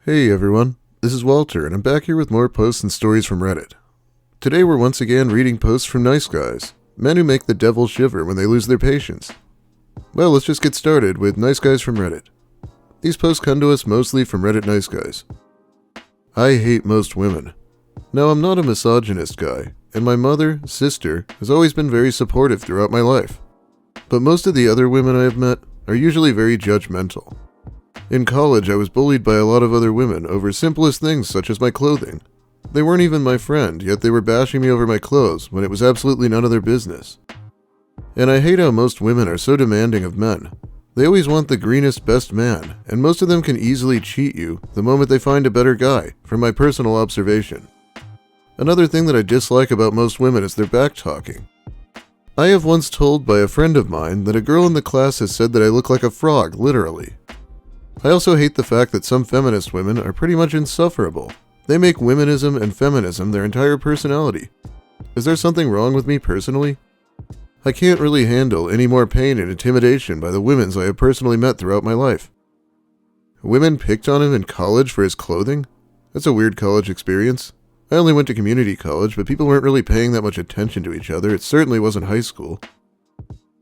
Hey everyone, this is Walter, and I'm back here with more posts and stories from Reddit. Today we're once again reading posts from nice guys, men who make the devil shiver when they lose their patience. Well, let's just get started with nice guys from Reddit. These posts come to us mostly from Reddit nice guys. I hate most women. Now, I'm not a misogynist guy, and my sister, has always been very supportive throughout my life. But most of the other women I have met are usually very judgmental. In college, I was bullied by a lot of other women over simplest things such as my clothing. They weren't even my friend, yet they were bashing me over my clothes when it was absolutely none of their business. And I hate how most women are so demanding of men. They always want the greenest, best man, and most of them can easily cheat you the moment they find a better guy, from my personal observation. Another thing that I dislike about most women is their back-talking. I have once told by a friend of mine that a girl in the class has said that I look like a frog, literally. I also hate the fact that some feminist women are pretty much insufferable. They make womenism and feminism their entire personality. Is there something wrong with me personally? I can't really handle any more pain and intimidation by the women I have personally met throughout my life. Women picked on him in college for his clothing? That's a weird college experience. I only went to community college, but people weren't really paying that much attention to each other. It certainly wasn't high school.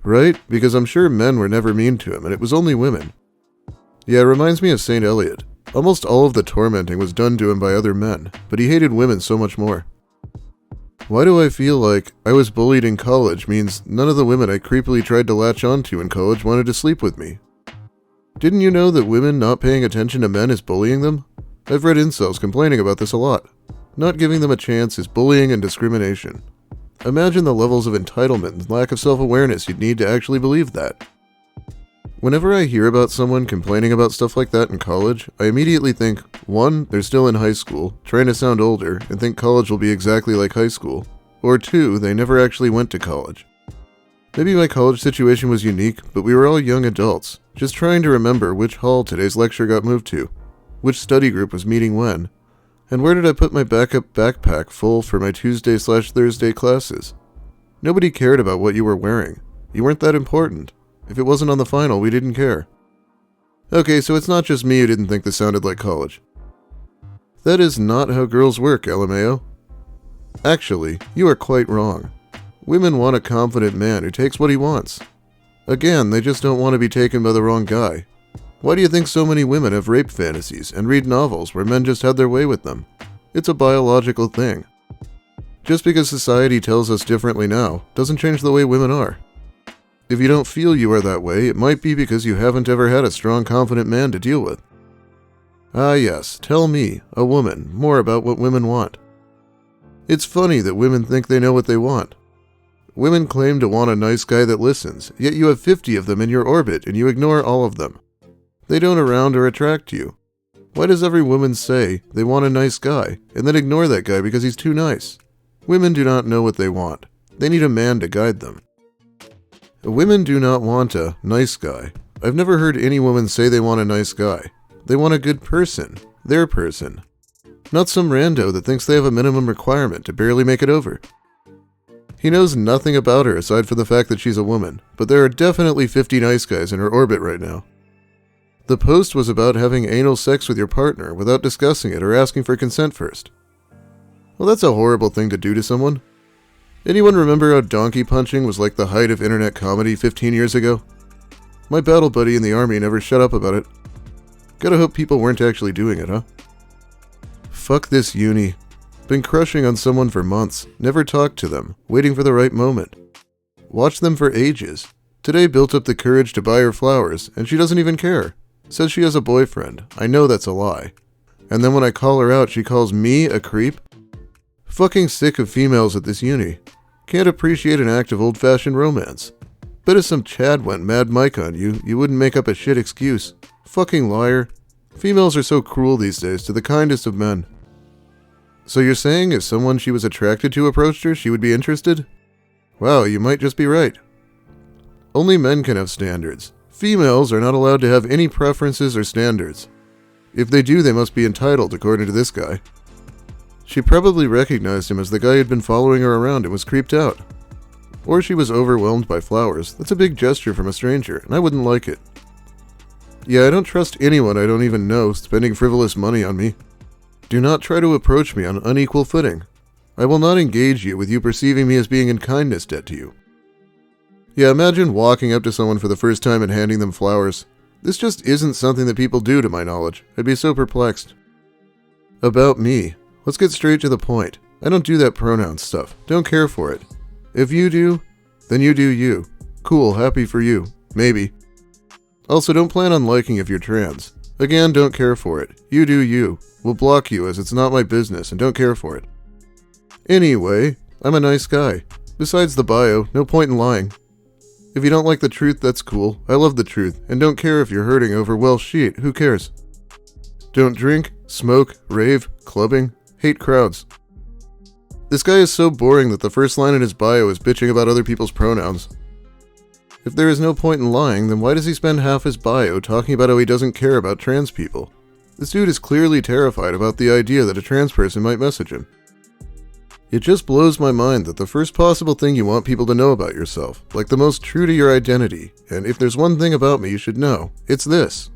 Right? Because I'm sure men were never mean to him, and it was only women. Yeah, it reminds me of St. Eliot. Almost all of the tormenting was done to him by other men, but he hated women so much more. Why do I feel like I was bullied in college means none of the women I creepily tried to latch onto in college wanted to sleep with me? Didn't you know that women not paying attention to men is bullying them? I've read incels complaining about this a lot. Not giving them a chance is bullying and discrimination. Imagine the levels of entitlement and lack of self-awareness you'd need to actually believe that. Whenever I hear about someone complaining about stuff like that in college, I immediately think, 1, they're still in high school, trying to sound older, and think college will be exactly like high school, or 2, they never actually went to college. Maybe my college situation was unique, but we were all young adults, just trying to remember which hall today's lecture got moved to, which study group was meeting when, and where did I put my backup backpack full for my Tuesday/Thursday classes. Nobody cared about what you were wearing. You weren't that important. If it wasn't on the final, we didn't care. Okay, so it's not just me who didn't think this sounded like college. That is not how girls work, LMAO. Actually, you are quite wrong. Women want a confident man who takes what he wants. Again, they just don't want to be taken by the wrong guy. Why do you think so many women have rape fantasies and read novels where men just had their way with them? It's a biological thing. Just because society tells us differently now doesn't change the way women are. If you don't feel you are that way, it might be because you haven't ever had a strong, confident man to deal with. Ah yes, tell me, a woman, more about what women want. It's funny that women think they know what they want. Women claim to want a nice guy that listens, yet you have 50 of them in your orbit and you ignore all of them. They don't around or attract you. Why does every woman say they want a nice guy and then ignore that guy because he's too nice? Women do not know what they want. They need a man to guide them. Women do not want a nice guy. I've never heard any woman say they want a nice guy. They want a good person. Their person. Not some rando that thinks they have a minimum requirement to barely make it over. He knows nothing about her aside from the fact that she's a woman, but there are definitely 50 nice guys in her orbit right now. The post was about having anal sex with your partner without discussing it or asking for consent first. Well, that's a horrible thing to do to someone. Anyone remember how donkey punching was like the height of internet comedy 15 years ago? My battle buddy in the army never shut up about it. Gotta hope people weren't actually doing it, huh? Fuck this uni. Been crushing on someone for months, never talked to them, waiting for the right moment. Watched them for ages. Today built up the courage to buy her flowers, and she doesn't even care. Says she has a boyfriend. I know that's a lie. And then when I call her out, she calls me a creep? Fucking sick of females at this uni. Can't appreciate an act of old-fashioned romance. Bet if some Chad went Mad Mike on you, you wouldn't make up a shit excuse. Fucking liar. Females are so cruel these days to the kindest of men. So you're saying if someone she was attracted to approached her, she would be interested? Wow, you might just be right. Only men can have standards. Females are not allowed to have any preferences or standards. If they do, they must be entitled, according to this guy. She probably recognized him as the guy who'd been following her around and was creeped out. Or she was overwhelmed by flowers. That's a big gesture from a stranger, and I wouldn't like it. Yeah, I don't trust anyone I don't even know spending frivolous money on me. Do not try to approach me on unequal footing. I will not engage you with you perceiving me as being in kindness debt to you. Yeah, imagine walking up to someone for the first time and handing them flowers. This just isn't something that people do to my knowledge. I'd be so perplexed. About me. Let's get straight to the point. I don't do that pronoun stuff. Don't care for it. If you do, then you do you. Cool, happy for you. Maybe. Also, don't plan on liking if you're trans. Again, don't care for it. You do you. Will block you as it's not my business and don't care for it. Anyway, I'm a nice guy. Besides the bio, no point in lying. If you don't like the truth, that's cool. I love the truth and don't care if you're hurting over, well, shit, who cares? Don't drink, smoke, rave, clubbing, hate crowds. This guy is so boring that the first line in his bio is bitching about other people's pronouns. If there is no point in lying, then why does he spend half his bio talking about how he doesn't care about trans people? This dude is clearly terrified about the idea that a trans person might message him. It just blows my mind that the first possible thing you want people to know about yourself, like the most true to your identity, and if there's one thing about me you should know, it's this,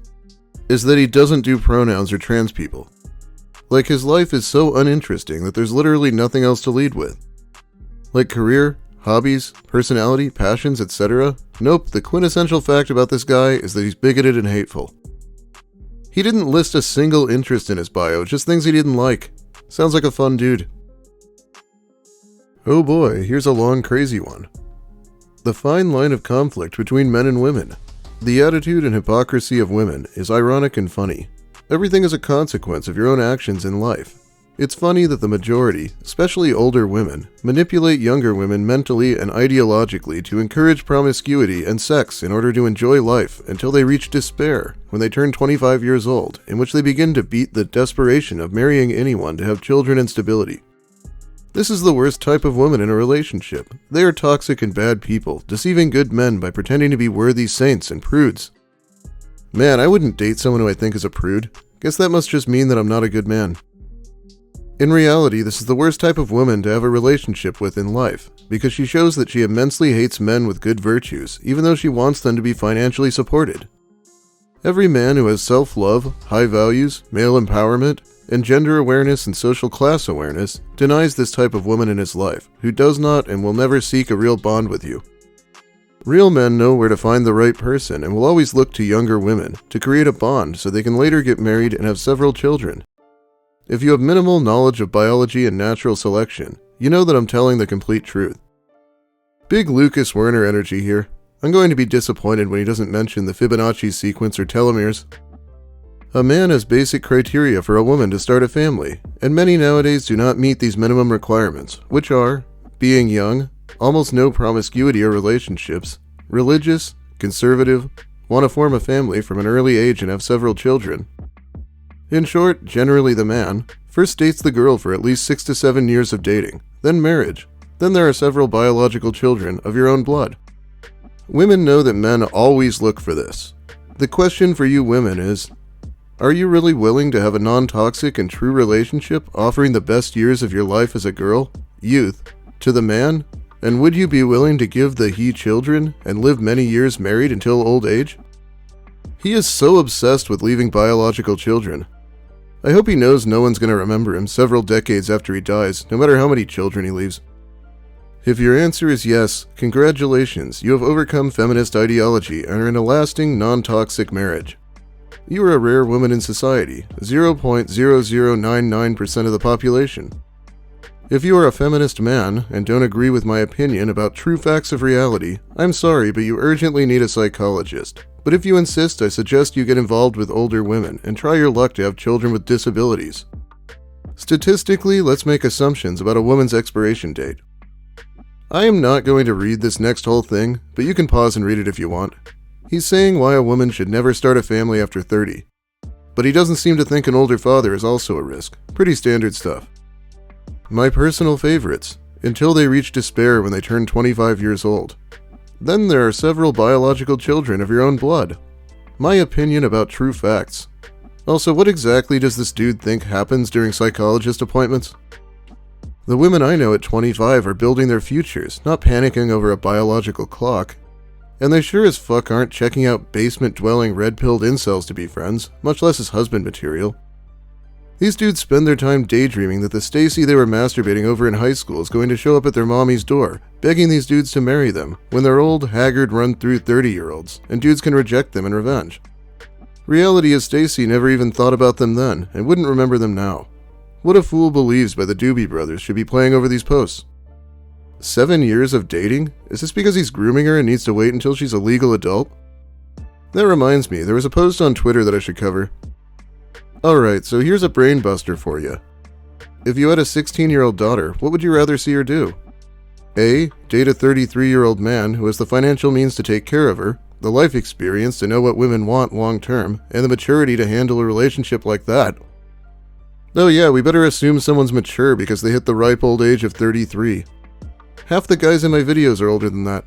is that he doesn't do pronouns or trans people. Like his life is so uninteresting that there's literally nothing else to lead with. Like career, hobbies, personality, passions, etc. Nope, the quintessential fact about this guy is that he's bigoted and hateful. He didn't list a single interest in his bio, just things he didn't like. Sounds like a fun dude. Oh boy, here's a long crazy one. The fine line of conflict between men and women. The attitude and hypocrisy of women is ironic and funny. Everything is a consequence of your own actions in life. It's funny that the majority, especially older women, manipulate younger women mentally and ideologically to encourage promiscuity and sex in order to enjoy life until they reach despair when they turn 25 years old, in which they begin to beat the desperation of marrying anyone to have children and stability. This is the worst type of woman in a relationship. They are toxic and bad people, deceiving good men by pretending to be worthy saints and prudes. Man, I wouldn't date someone who I think is a prude. Guess that must just mean that I'm not a good man. In reality, this is the worst type of woman to have a relationship with in life, because she shows that she immensely hates men with good virtues, even though she wants them to be financially supported. Every man who has self-love, high values, male empowerment, and gender awareness and social class awareness denies this type of woman in his life, who does not and will never seek a real bond with you. Real men know where to find the right person and will always look to younger women to create a bond so they can later get married and have several children. If you have minimal knowledge of biology and natural selection, you know that I'm telling the complete truth. Big Lucas Werner energy here. I'm going to be disappointed when he doesn't mention the Fibonacci sequence or telomeres. A man has basic criteria for a woman to start a family, and many nowadays do not meet these minimum requirements, which are being young, almost no promiscuity or relationships, religious, conservative, want to form a family from an early age and have several children. In short, generally the man first dates the girl for at least 6 to 7 years of dating, then marriage, then there are several biological children of your own blood. Women know that men always look for this. The question for you women is, are you really willing to have a non-toxic and true relationship offering the best years of your life as a girl, youth, to the man? And would you be willing to give the he children and live many years married until old age? He is so obsessed with leaving biological children. I hope he knows no one's going to remember him several decades after he dies, no matter how many children he leaves. If your answer is yes, congratulations, you have overcome feminist ideology and are in a lasting, non-toxic marriage. You are a rare woman in society, 0.0099% of the population. If you are a feminist man and don't agree with my opinion about true facts of reality, I'm sorry, but you urgently need a psychologist. But if you insist, I suggest you get involved with older women and try your luck to have children with disabilities. Statistically, let's make assumptions about a woman's expiration date. I am not going to read this next whole thing, but you can pause and read it if you want. He's saying why a woman should never start a family after 30. But he doesn't seem to think an older father is also a risk. Pretty standard stuff. My personal favorites, until they reach despair when they turn 25 years old. Then there are several biological children of your own blood. My opinion about true facts. Also, what exactly does this dude think happens during psychologist appointments? The women I know at 25 are building their futures, not panicking over a biological clock. And they sure as fuck aren't checking out basement-dwelling red-pilled incels to be friends, much less as husband material. These dudes spend their time daydreaming that the Stacy they were masturbating over in high school is going to show up at their mommy's door, begging these dudes to marry them, when they're old, haggard, run-through 30-year-olds, and dudes can reject them in revenge. Reality is Stacy never even thought about them then, and wouldn't remember them now. What a fool believes by the Doobie Brothers should be playing over these posts. 7 years of dating? Is this because he's grooming her and needs to wait until she's a legal adult? That reminds me, there was a post on Twitter that I should cover. Alright, so here's a brain buster for you. If you had a 16-year-old daughter, what would you rather see her do? A. Date a 33-year-old man who has the financial means to take care of her, the life experience to know what women want long-term, and the maturity to handle a relationship like that. Oh yeah, we better assume someone's mature because they hit the ripe old age of 33. Half the guys in my videos are older than that.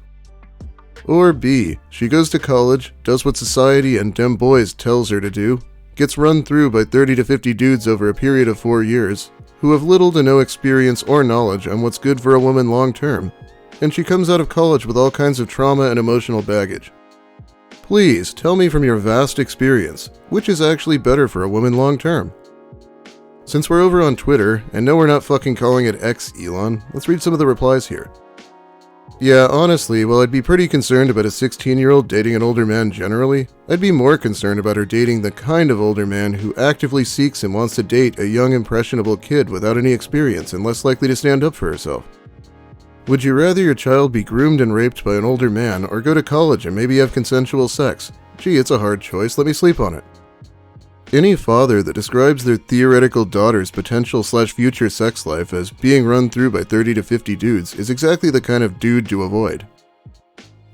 Or B. She goes to college, does what society and dem boys tells her to do, gets run through by 30 to 50 dudes over a period of 4 years, who have little to no experience or knowledge on what's good for a woman long-term, and she comes out of college with all kinds of trauma and emotional baggage. Please, tell me from your vast experience, which is actually better for a woman long-term? Since we're over on Twitter, and no we're not fucking calling it X Elon, let's read some of the replies here. Yeah, honestly, while I'd be pretty concerned about a 16-year-old dating an older man generally, I'd be more concerned about her dating the kind of older man who actively seeks and wants to date a young, impressionable kid without any experience and less likely to stand up for herself. Would you rather your child be groomed and raped by an older man or go to college and maybe have consensual sex? Gee, it's a hard choice, let me sleep on it. Any father that describes their theoretical daughter's potential/future sex life as being run through by 30 to 50 dudes is exactly the kind of dude to avoid.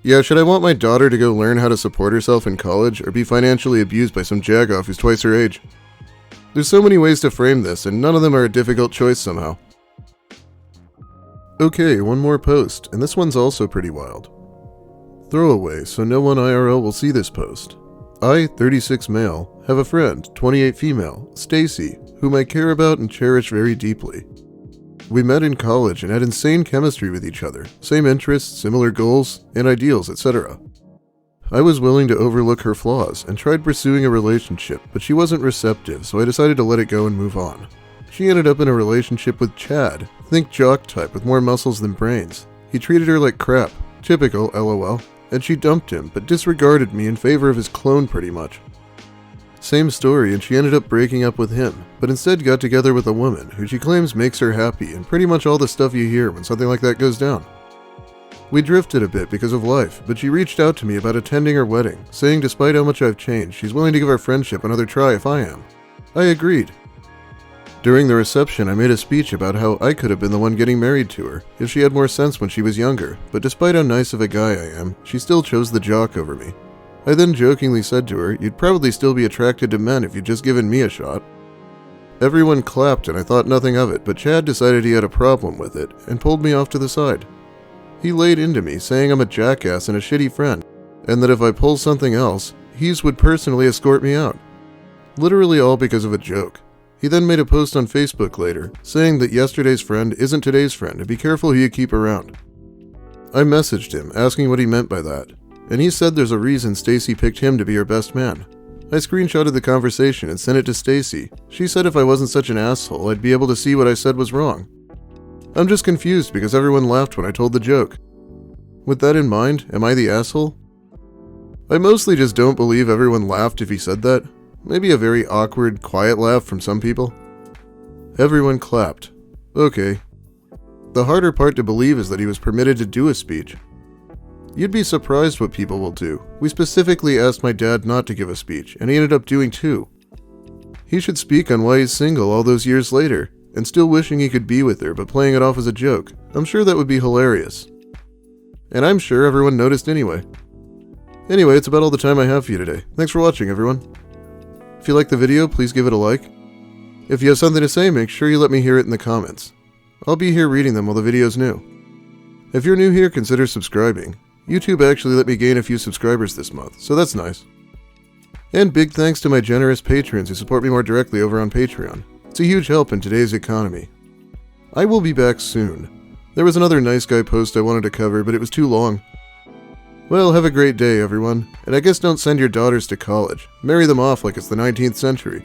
Yeah, should I want my daughter to go learn how to support herself in college or be financially abused by some jagoff who's twice her age? There's so many ways to frame this, and none of them are a difficult choice somehow. Okay, one more post, and this one's also pretty wild. Throwaway, so no one IRL will see this post. I, 36 male, have a friend, 28 female, Stacy, whom I care about and cherish very deeply. We met in college and had insane chemistry with each other, same interests, similar goals, and ideals, etc. I was willing to overlook her flaws and tried pursuing a relationship, but she wasn't receptive, so I decided to let it go and move on. She ended up in a relationship with Chad, think jock type with more muscles than brains. He treated her like crap, typical LOL, and she dumped him, but disregarded me in favor of his clone pretty much. Same story, and she ended up breaking up with him, but instead got together with a woman who she claims makes her happy and pretty much all the stuff you hear when something like that goes down. We drifted a bit because of life, but she reached out to me about attending her wedding, saying despite how much I've changed, she's willing to give our friendship another try if I am. I agreed. During the reception, I made a speech about how I could have been the one getting married to her, if she had more sense when she was younger, but despite how nice of a guy I am, she still chose the jock over me. I then jokingly said to her, you'd probably still be attracted to men if you'd just given me a shot. Everyone clapped and I thought nothing of it, but Chad decided he had a problem with it, and pulled me off to the side. He laid into me, saying I'm a jackass and a shitty friend, and that if I pull something else, he would personally escort me out. Literally all because of a joke. He then made a post on Facebook later, saying that yesterday's friend isn't today's friend and be careful who you keep around. I messaged him, asking what he meant by that, and he said there's a reason Stacy picked him to be her best man. I screenshotted the conversation and sent it to Stacy. She said if I wasn't such an asshole, I'd be able to see what I said was wrong. I'm just confused because everyone laughed when I told the joke. With that in mind, am I the asshole? I mostly just don't believe everyone laughed if he said that. Maybe a very awkward, quiet laugh from some people. Everyone clapped. Okay. The harder part to believe is that he was permitted to do a speech. You'd be surprised what people will do. We specifically asked my dad not to give a speech, and he ended up doing two. He should speak on why he's single all those years later, and still wishing he could be with her but playing it off as a joke. I'm sure that would be hilarious. And I'm sure everyone noticed anyway. Anyway, it's about all the time I have for you today. Thanks for watching, everyone. If you liked the video, please give it a like. If you have something to say, make sure you let me hear it in the comments. I'll be here reading them while the video's new. If you're new here, consider subscribing. YouTube actually let me gain a few subscribers this month, so that's nice. And big thanks to my generous patrons who support me more directly over on Patreon. It's a huge help in today's economy. I will be back soon. There was another nice guy post I wanted to cover, but it was too long. Well, have a great day, everyone. And I guess don't send your daughters to college. Marry them off like it's the 19th century.